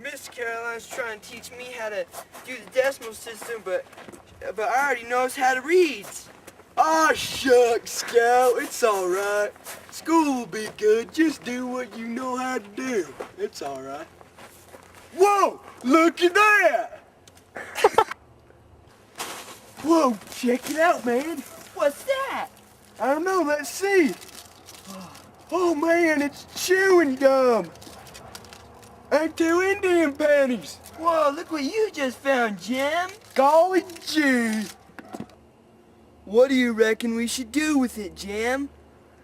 Miss Caroline's trying to teach me how to do the decimal system, but I already knows how to read. Ah, shucks, Scout. It's all right. School will be good. Just do what you know how to do. It's all right. Whoa! Look at that! Whoa, check it out, man. What's that? I don't know. Let's see. Oh, man, it's chewing gum. And 2 Indian panties. Whoa, look what you just found, Jim. Golly gee. What do you reckon we should do with it, Jim?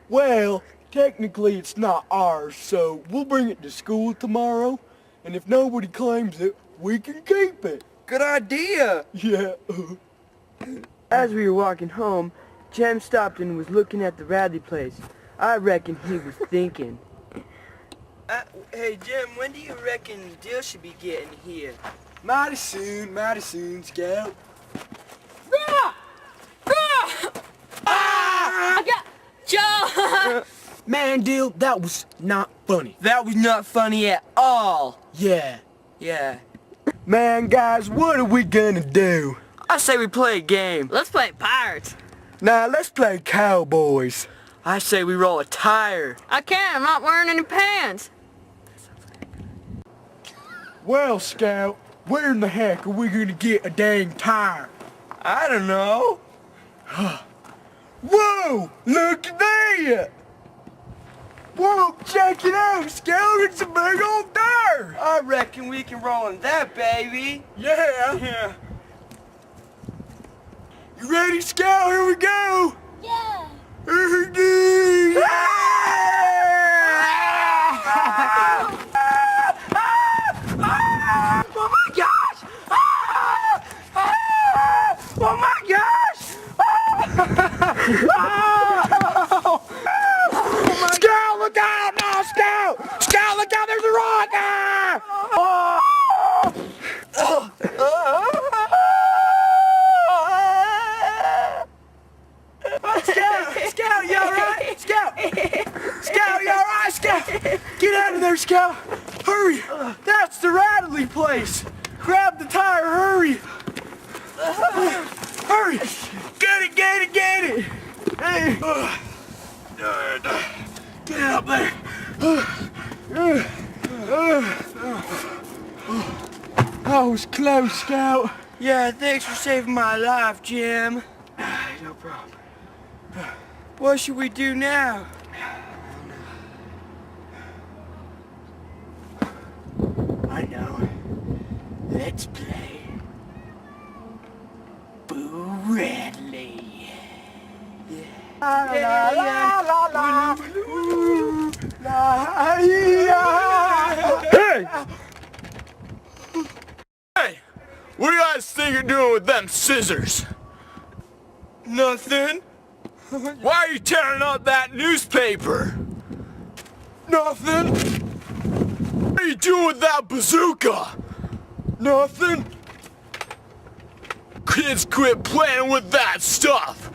Well, technically it's not ours, so we'll bring it to school tomorrow. And if nobody claims it, we can keep it. Good idea. Yeah. As we were walking home, Jim stopped and was looking at the Radley place. I reckon he was thinking. Hey, Jim, when do you reckon Dill should be getting here? Mighty soon, Scout. I got Joe. Man, Dill, that was not funny. That was not funny at all. Yeah. Yeah. Man, guys, what are we gonna do? I say we play a game. Let's play Pirates. Now, let's play Cowboys. I say we roll a tire. I can't. I'm not wearing any pants. Well, Scout, where in the heck are we gonna get a dang tire? I don't know. Whoa! Look at that! Whoa, check it out, Scout! It's a big old tire! I reckon we can roll in that, baby. Yeah! Yeah. You ready, Scout? Here we go! Yeah. Oh my gosh! Oh my gosh! Scout, look out now, Scout! Scout, look out, there's a rock! Scout, you alright? Scout! Scout, you alright, Scout? Get out of there, Scout! Hurry! That's the Radley place! Grab the tire, hurry! Hurry! Get it! Hey! Get up there! That was close, Scout. Yeah, thanks for saving my life, Jim. No problem. What should we do now? I know. Let's play Boo Radley. Hey! Hey! What do you guys think you're doing with them scissors? Nothing. Why are you tearing up that newspaper? Nothing. What are you doing with that bazooka? Nothing. Kids, quit playing with that stuff!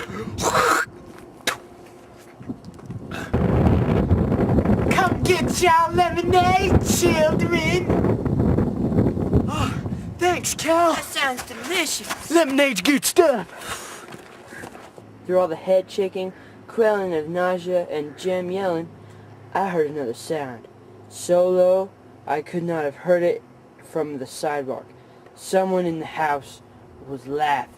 Come get your lemonade, children. Oh, thanks, Cal. That sounds delicious. Lemonade's good stuff. Through all the head shaking, quelling of nausea, and Jim yelling, I heard another sound. So low, I could not have heard it from the sidewalk. Someone in the house was laughing.